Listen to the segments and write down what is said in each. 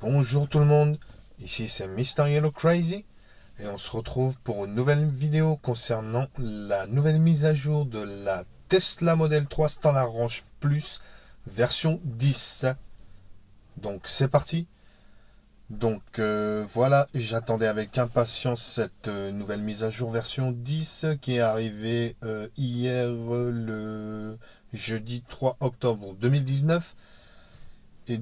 Bonjour tout le monde, ici c'est Mister Yellow Crazy et on se retrouve pour une nouvelle vidéo concernant la nouvelle mise à jour de la Tesla Model 3 Standard Range Plus version 10. Donc c'est parti. Voilà, j'attendais avec impatience cette nouvelle mise à jour version 10 qui est arrivée hier le jeudi 3 octobre 2019. Et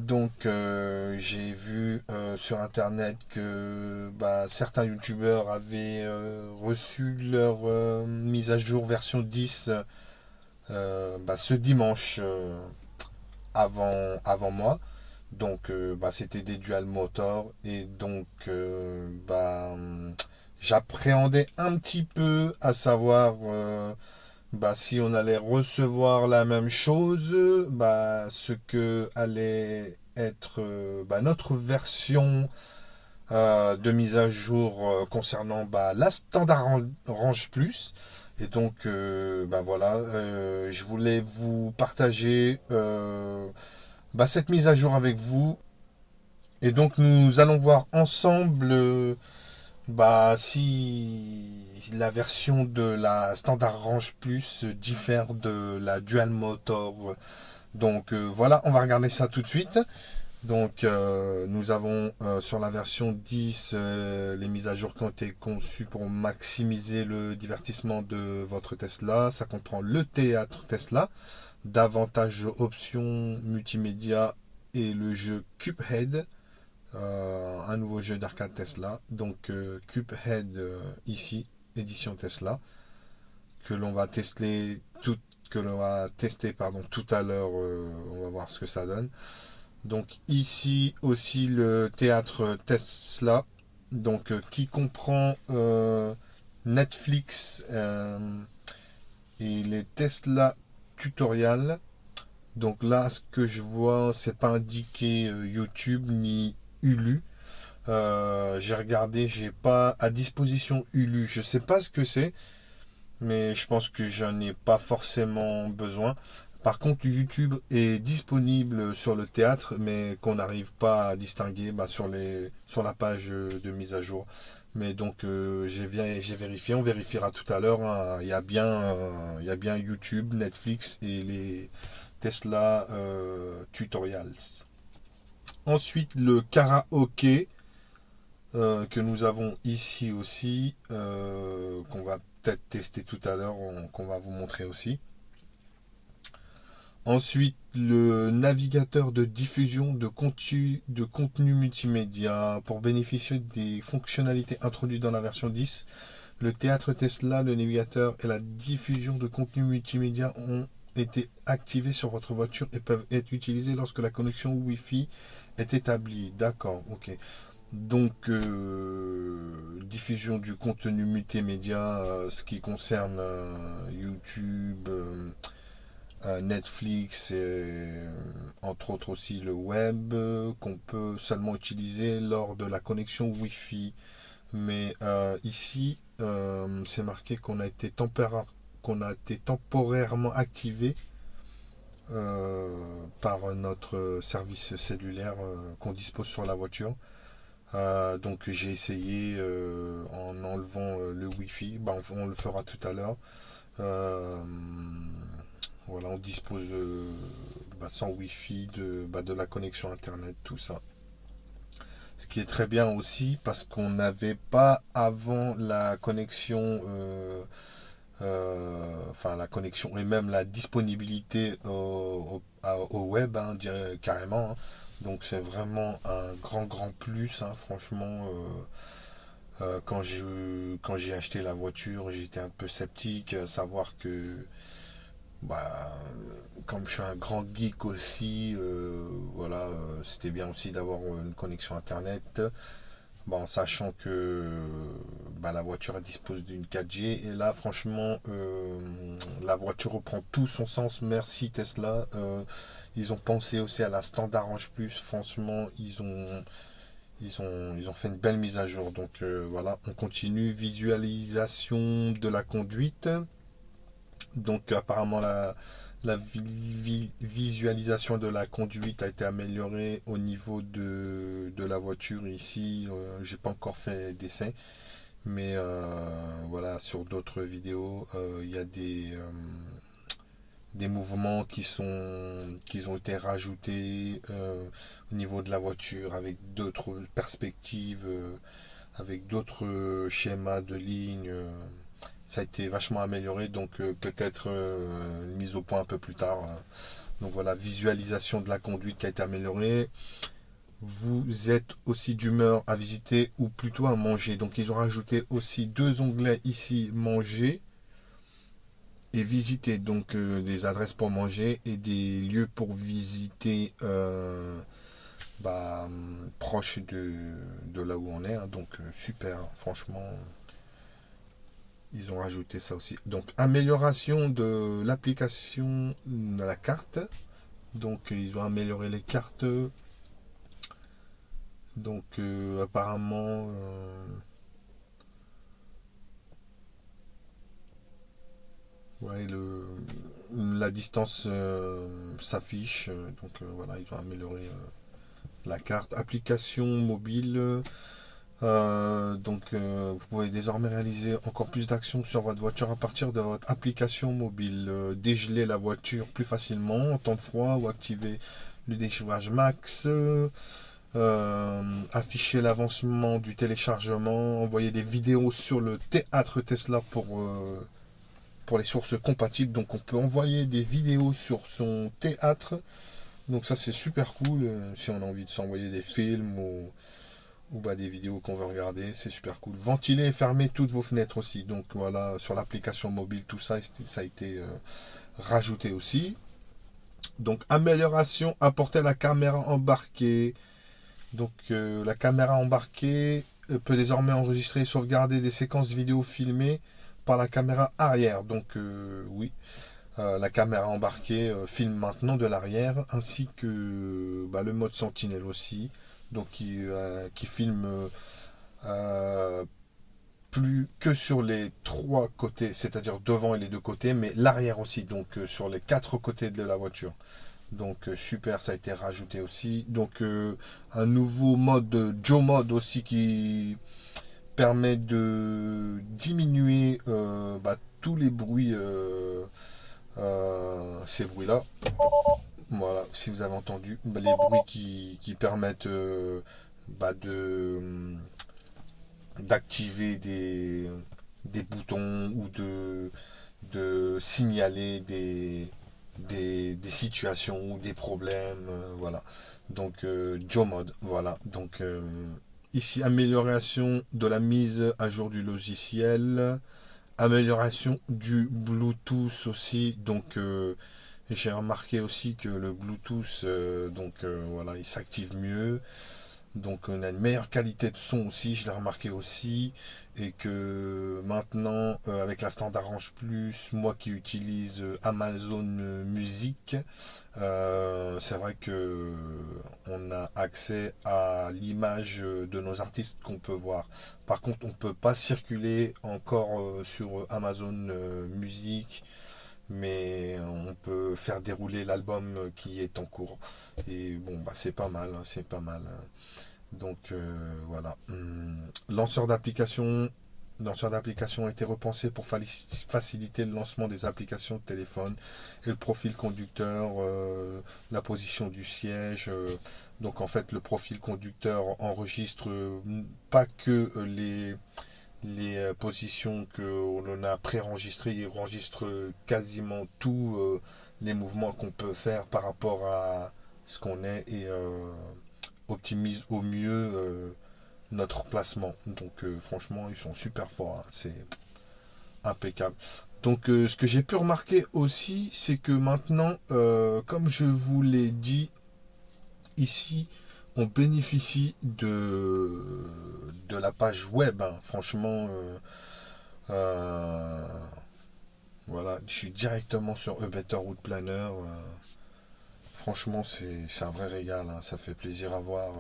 j'ai vu sur internet que certains youtubeurs avaient reçu leur mise à jour version 10 ce dimanche avant moi. C'était des dual motors et j'appréhendais un petit peu à savoir si on allait recevoir la même chose, ce que allait être notre version de mise à jour concernant la Standard Range Plus. Et je voulais vous partager cette mise à jour avec vous. Et donc nous allons voir ensemble si la version de la Standard Range Plus diffère de la Dual Motor. Voilà, on va regarder ça tout de suite. Nous avons sur la version 10 les mises à jour qui ont été conçues pour maximiser le divertissement de votre Tesla. Ça comprend le théâtre Tesla, davantage options multimédia et le jeu Cuphead. Un nouveau jeu d'arcade Tesla, Cuphead ici, édition Tesla, que l'on va tester tout à l'heure. On va voir ce que ça donne. Donc ici aussi le théâtre Tesla, qui comprend Netflix et les Tesla tutoriels. Donc là, ce que je vois, c'est pas indiqué YouTube ni Hulu. J'ai regardé, j'ai pas à disposition Hulu. Je sais pas ce que c'est, mais je pense que j'en ai pas forcément besoin. Par contre, YouTube est disponible sur le théâtre, mais qu'on n'arrive pas à distinguer sur la page de mise à jour. Mais j'ai vérifié, on vérifiera tout à l'heure, hein. Il y a bien YouTube, Netflix et les Tesla Tutorials. Ensuite, le karaoké que nous avons ici aussi, qu'on va peut-être tester tout à l'heure, qu'on va vous montrer aussi. Ensuite, le navigateur de diffusion de contenu multimédia pour bénéficier des fonctionnalités introduites dans la version 10. Le théâtre Tesla, le navigateur et la diffusion de contenu multimédia ont été activés sur votre voiture et peuvent être utilisés lorsque la connexion Wi-Fi est établie. D'accord, ok. Diffusion du contenu multimédia, ce qui concerne YouTube, Netflix et entre autres aussi le web, qu'on peut seulement utiliser lors de la connexion Wi-Fi. Mais ici, c'est marqué qu'on a été temporairement activé par notre service cellulaire qu'on dispose sur la voiture. J'ai essayé en enlevant le Wi-Fi. On le fera tout à l'heure. Euh, voilà, on dispose sans Wi-Fi de la connexion Internet, tout ça. Ce qui est très bien aussi parce qu'on n'avait pas avant la connexion, la connexion et même la disponibilité au web, hein, carrément, hein. Donc c'est vraiment un grand plus, hein, franchement. Quand j'ai acheté la voiture, j'étais un peu sceptique, à savoir que bah, comme je suis un grand geek aussi, c'était bien aussi d'avoir une connexion internet, en sachant que la voiture elle dispose d'une 4G et là franchement la voiture reprend tout son sens. Merci Tesla. Ils ont pensé aussi à la Standard Range Plus. Franchement, ils ont fait une belle mise à jour. Voilà, on continue. Visualisation de la conduite. Apparemment La visualisation de la conduite a été améliorée au niveau de la voiture. Ici, j'ai pas encore fait d'essai, mais voilà, sur d'autres vidéos, il y a des mouvements qui ont été rajoutés au niveau de la voiture avec d'autres perspectives, avec d'autres schémas de lignes. Ça a été vachement amélioré, donc peut-être une mise au point un peu plus tard. Donc voilà, visualisation de la conduite qui a été améliorée. Vous êtes aussi d'humeur à visiter ou plutôt à manger. Donc ils ont rajouté aussi deux onglets ici, manger et visiter. Donc des adresses pour manger et des lieux pour visiter proches de là où on est. Hein. Donc super, franchement. Ils ont rajouté ça aussi. Donc, amélioration de l'application de la carte. Donc, ils ont amélioré les cartes. Donc, apparemment, ouais, la distance s'affiche. Donc, voilà, ils ont amélioré la carte. Application mobile. Vous pouvez désormais réaliser encore plus d'actions sur votre voiture à partir de votre application mobile. Dégeler la voiture plus facilement en temps de froid ou activer le déchiffrage max. Afficher l'avancement du téléchargement. Envoyer des vidéos sur le théâtre Tesla pour les sources compatibles. Donc on peut envoyer des vidéos sur son théâtre. Donc ça c'est super cool si on a envie de s'envoyer des films ou des vidéos qu'on veut regarder, c'est super cool. Ventiler et fermer toutes vos fenêtres aussi. Donc voilà, sur l'application mobile, tout ça, ça a été rajouté aussi. Donc amélioration apportée à la caméra embarquée. Donc la caméra embarquée peut désormais enregistrer et sauvegarder des séquences vidéo filmées par la caméra arrière. Donc oui, la caméra embarquée filme maintenant de l'arrière, ainsi que le mode sentinelle aussi, donc qui filme plus que sur les trois côtés, c'est-à-dire devant et les deux côtés, mais l'arrière aussi, donc sur les quatre côtés de la voiture. Donc super, ça a été rajouté aussi. Donc un nouveau mode Joe Mode aussi qui permet de diminuer tous les bruits, ces bruits-là. Voilà, si vous avez entendu, les bruits qui permettent d'activer des boutons ou de signaler des situations ou des problèmes. Voilà. Donc, Joe Mode. Voilà. Donc, ici, amélioration de la mise à jour du logiciel. Amélioration du Bluetooth aussi. Donc, j'ai remarqué aussi que le Bluetooth, voilà, il s'active mieux. Donc on a une meilleure qualité de son aussi, je l'ai remarqué aussi. Et que maintenant, avec la Standard Range Plus, moi qui utilise Amazon Music, c'est vrai que on a accès à l'image de nos artistes qu'on peut voir. Par contre, on ne peut pas circuler encore sur Amazon Music, mais on peut faire dérouler l'album qui est en cours. Et bon, c'est pas mal, hein, c'est pas mal. Donc voilà. Lanceur d'application. Lanceur d'application a été repensé pour faciliter le lancement des applications de téléphone et le profil conducteur, la position du siège. Donc en fait, le profil conducteur enregistre pas que les positions que l'on a préenregistrées, il enregistre quasiment tous les mouvements qu'on peut faire par rapport à ce qu'on est et optimise au mieux notre placement. Donc franchement, ils sont super forts, hein. C'est impeccable. Donc ce que j'ai pu remarquer aussi, c'est que maintenant, comme je vous l'ai dit ici, on bénéficie de la page web, hein. Franchement, euh, voilà, je suis directement sur A Better Route Planner. Franchement, c'est un vrai régal, hein. Ça fait plaisir à voir.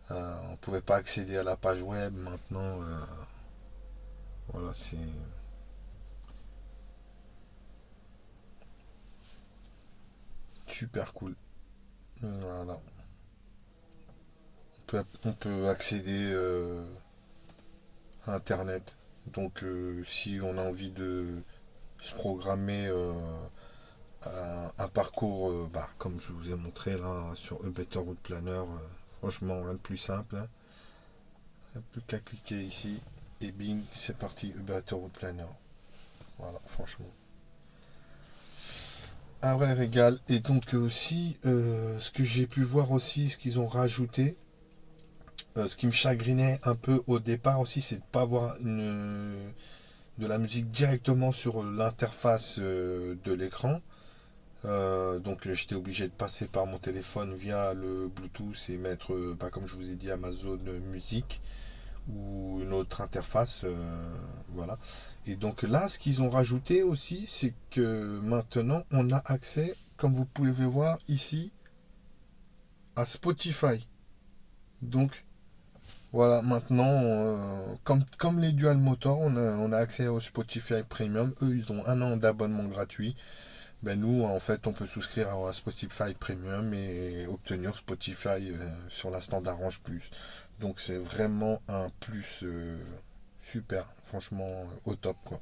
On ne pouvait pas accéder à la page web. Maintenant, voilà, super cool. Voilà. On peut accéder à Internet. Donc si on a envie de se programmer un parcours, comme je vous ai montré là sur A Better Route Planner, franchement rien de plus simple. Hein. Il n'y a plus qu'à cliquer ici et bing, c'est parti, A Better Route Planner. Voilà, franchement. Un vrai régal. Et donc aussi, ce que j'ai pu voir aussi, ce qu'ils ont rajouté, ce qui me chagrinait un peu au départ aussi, c'est de ne pas avoir de la musique directement sur l'interface de l'écran. Donc j'étais obligé de passer par mon téléphone via le Bluetooth et mettre, comme je vous ai dit, Amazon Music ou une autre interface. Voilà. Et donc là, ce qu'ils ont rajouté aussi, c'est que maintenant, on a accès, comme vous pouvez voir ici, à Spotify. Donc, voilà, maintenant, comme les Dual Motor, on a accès au Spotify Premium. Eux, ils ont 1 an d'abonnement gratuit. Ben nous, en fait, on peut souscrire à Spotify Premium et obtenir Spotify sur la Standard Range Plus. Donc, c'est vraiment un plus super, franchement, au top, quoi.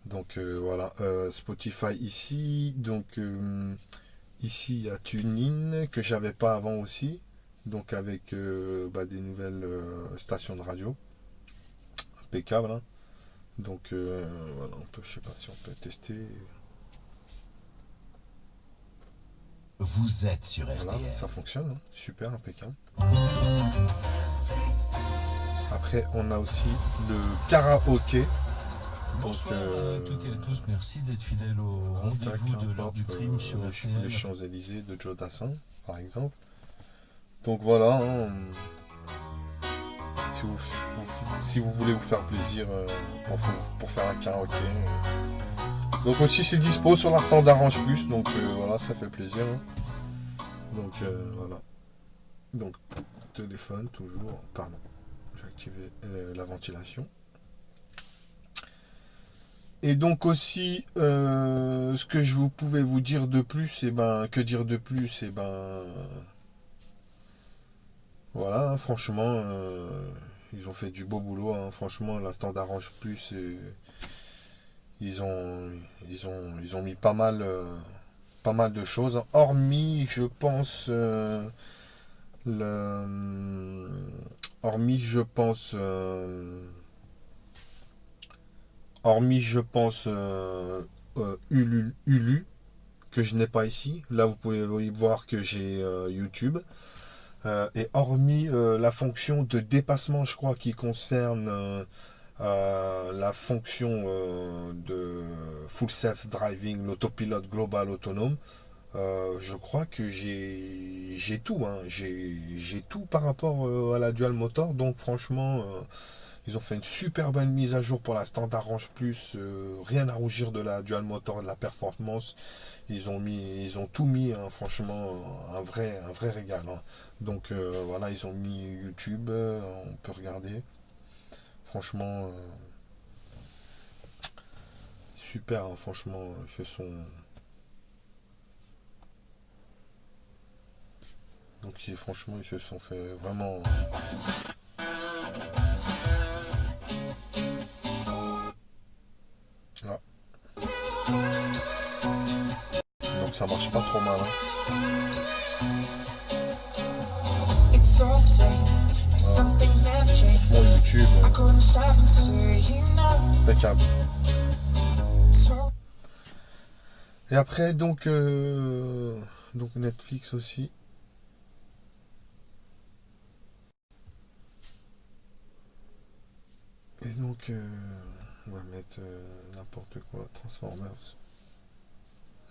Donc, voilà, Spotify ici. Donc, ici, il y a TuneIn que j'avais pas avant aussi. Donc, avec des nouvelles stations de radio. Impeccable, hein. Donc, voilà, je sais pas si on peut tester. Vous êtes sur RTL. Voilà, ça fonctionne, hein. Super, impeccable. Après, on a aussi le karaoké. Bonsoir à toutes et à tous, merci d'être fidèles au rendez-vous de l'heure du crime sur RTL. Les Champs-Élysées de Joe Dassin, par exemple. Donc voilà, hein, si vous voulez vous faire plaisir pour faire un karaoké. Donc aussi c'est dispo sur la Standard Range Plus, donc voilà, ça fait plaisir. Hein. Donc voilà. Donc téléphone toujours, pardon, j'ai activé la ventilation. Et donc aussi ce que je pouvais vous dire de plus, que dire de plus, voilà, hein, franchement, ils ont fait du beau boulot, hein, franchement, la Standard Range Plus, ils ont mis pas mal de choses, hormis, je pense, Ulu, que je n'ai pas ici. Là, vous pouvez voir que j'ai YouTube. Et hormis la fonction de dépassement, je crois, qui concerne la fonction de Full Self Driving, l'autopilote global autonome, je crois que j'ai tout. Hein. J'ai tout par rapport à la Dual Motor. Donc franchement, ils ont fait une super bonne mise à jour pour la Standard Range Plus. Rien à rougir de la Dual Motor et de la performance. Ils ont tout mis, hein, franchement, un vrai régal. Hein. Donc voilà, ils ont mis YouTube, on peut regarder. Franchement, super, hein, franchement, donc franchement, ils se sont fait vraiment. Là. Donc ça marche pas trop mal. Hein. Franchement, YouTube, impeccable. Et après, donc Netflix aussi. Et donc, on va mettre n'importe quoi, Transformers.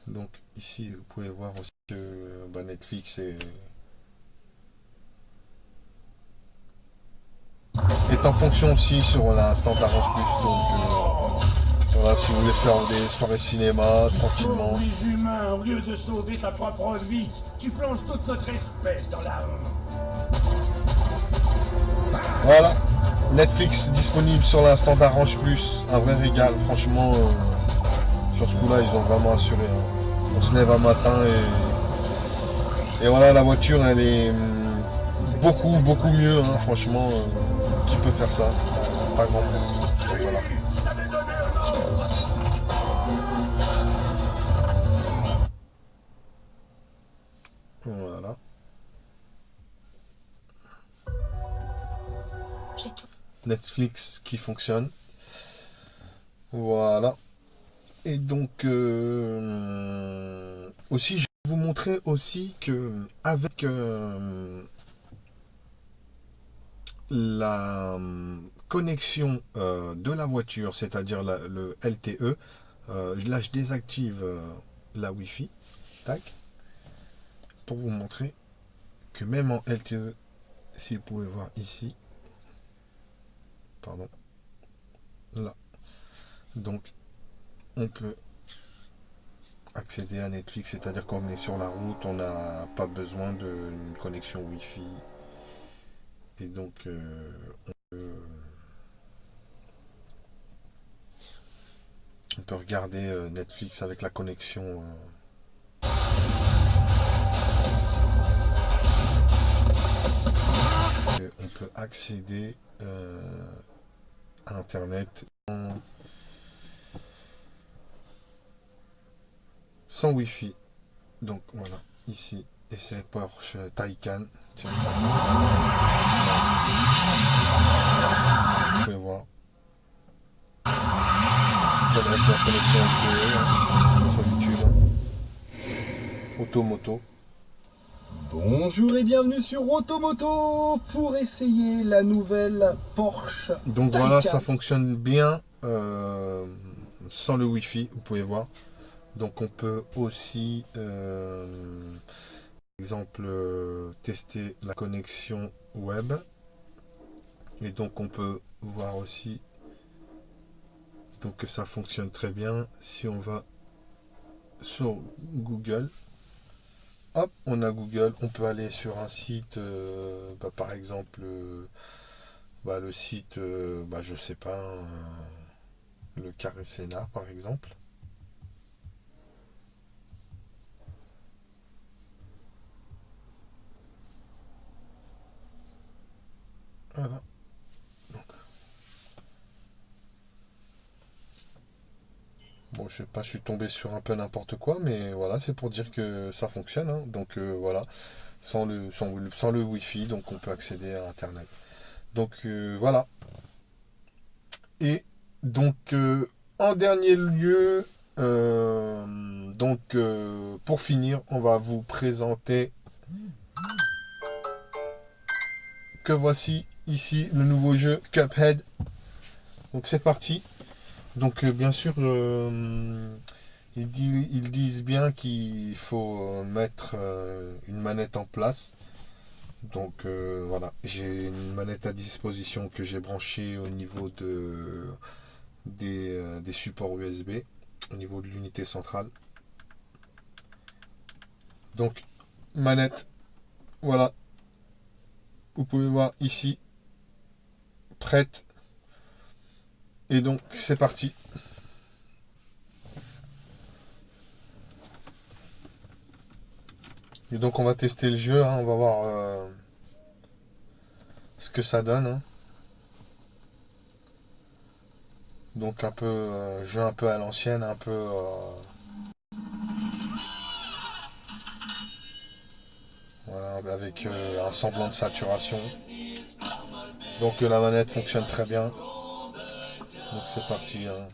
Donc ici, vous pouvez voir aussi que Netflix est en fonction aussi sur la Standard Range Plus. Donc voilà, si vous voulez faire des soirées cinéma tranquillement. Les humains, au lieu de sauver ta propre vie, tu plonges toute notre espèce dans la honte. Voilà, Netflix disponible sur la Standard Range Plus, un vrai régal, franchement, sur ce coup-là, ils ont vraiment assuré. Hein. On se lève un matin et Et voilà, la voiture, elle est beaucoup mieux, hein, franchement. Qui peut faire ça? Pas grand monde. Donc, voilà. Voilà. Netflix qui fonctionne. Voilà. Et donc aussi je vais vous montrer aussi que avec la connexion de la voiture, c'est-à-dire le LTE, là je désactive la Wi-Fi, tac, pour vous montrer que même en LTE, si vous pouvez voir ici, pardon, là, donc on peut accéder à Netflix, c'est-à-dire qu'on est sur la route, on n'a pas besoin d'une connexion Wi-Fi, et donc on peut regarder Netflix avec la connexion. On peut accéder à Internet sans Wi-Fi. Donc voilà, ici, et c'est Porsche Taycan. Tiens, ça. Vous pouvez voir. Connaître la connexion LTE sur YouTube. Automoto. Bonjour et bienvenue sur Automoto pour essayer la nouvelle Porsche Donc Taycan. voilà, ça fonctionne bien sans le Wi-Fi, vous pouvez voir. Donc on peut aussi, par exemple, tester la connexion web. Et donc on peut voir aussi donc, que ça fonctionne très bien. Si on va sur Google, hop, on a Google. On peut aller sur un site, par exemple, le site, je sais pas, le Carré Sénat par exemple. Voilà. Donc. Bon, je sais pas, je suis tombé sur un peu n'importe quoi, mais voilà, c'est pour dire que ça fonctionne, hein. Donc voilà, sans le Wi-Fi, donc on peut accéder à Internet. Donc voilà. Et donc en dernier lieu, pour finir, on va vous présenter que voici ici le nouveau jeu Cuphead. Donc c'est parti. Donc bien sûr, ils disent bien qu'il faut mettre une manette en place. Donc voilà, j'ai une manette à disposition que j'ai branchée au niveau des supports USB, au niveau de l'unité centrale. Donc manette, voilà, vous pouvez voir ici, prête. Et donc c'est parti. Et donc on va tester le jeu, hein, on va voir ce que ça donne. Hein. Donc un peu jeu un peu à l'ancienne, un peu voilà, avec un semblant de saturation. Donc la manette fonctionne très bien. Donc c'est parti. Hein.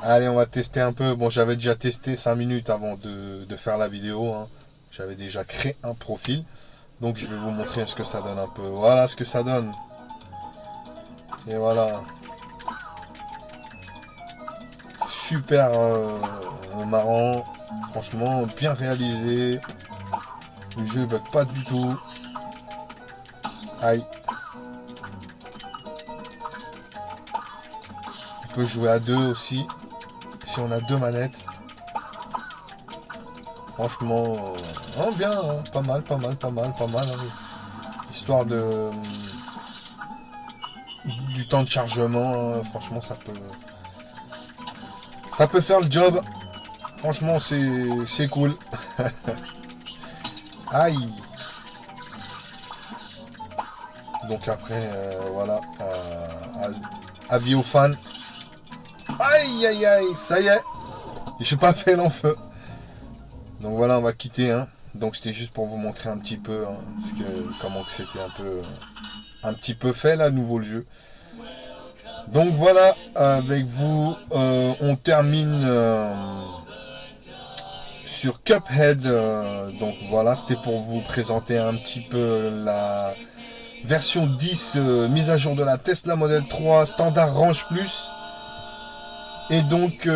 Allez, on va tester un peu. Bon, j'avais déjà testé 5 minutes avant de faire la vidéo. Hein. J'avais déjà créé un profil. Donc je vais vous montrer ce que ça donne un peu. Voilà ce que ça donne. Et voilà. Super marrant. Franchement, bien réalisé. Le jeu bug pas du tout. Aïe. On peut jouer à deux aussi. Si on a deux manettes. Franchement, bien, hein, pas mal. Hein. Histoire de du temps de chargement, hein, franchement ça peut faire le job. Franchement c'est cool. Aïe. Donc après voilà, avis aux fans. Aïe aïe aïe, ça y est, j'ai pas fait l'enfeu. Donc voilà, on va quitter, hein. Donc c'était juste pour vous montrer un petit peu, hein, comment que c'était un petit peu fait là, nouveau le jeu. Donc voilà, avec vous, on termine sur Cuphead. Donc voilà, c'était pour vous présenter un petit peu la version 10 mise à jour de la Tesla Model 3 Standard Range Plus. Et donc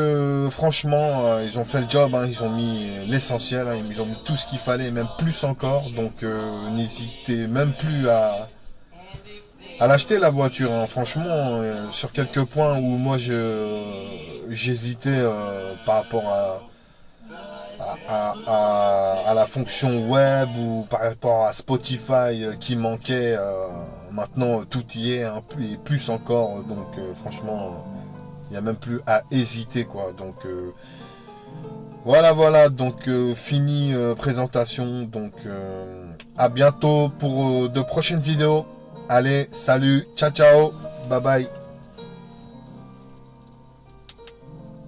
franchement ils ont fait le job, hein, ils ont mis l'essentiel, hein, ils ont mis tout ce qu'il fallait, même plus encore. Donc n'hésitez même plus à l'acheter la voiture, hein. Franchement sur quelques points où moi j'hésitais par rapport à la fonction web ou par rapport à Spotify qui manquait, maintenant tout y est, hein, et plus encore. Donc franchement il n'y a même plus à hésiter, quoi. Donc voilà, donc fini présentation. Donc à bientôt pour de prochaines vidéos. Allez, salut, ciao, bye bye.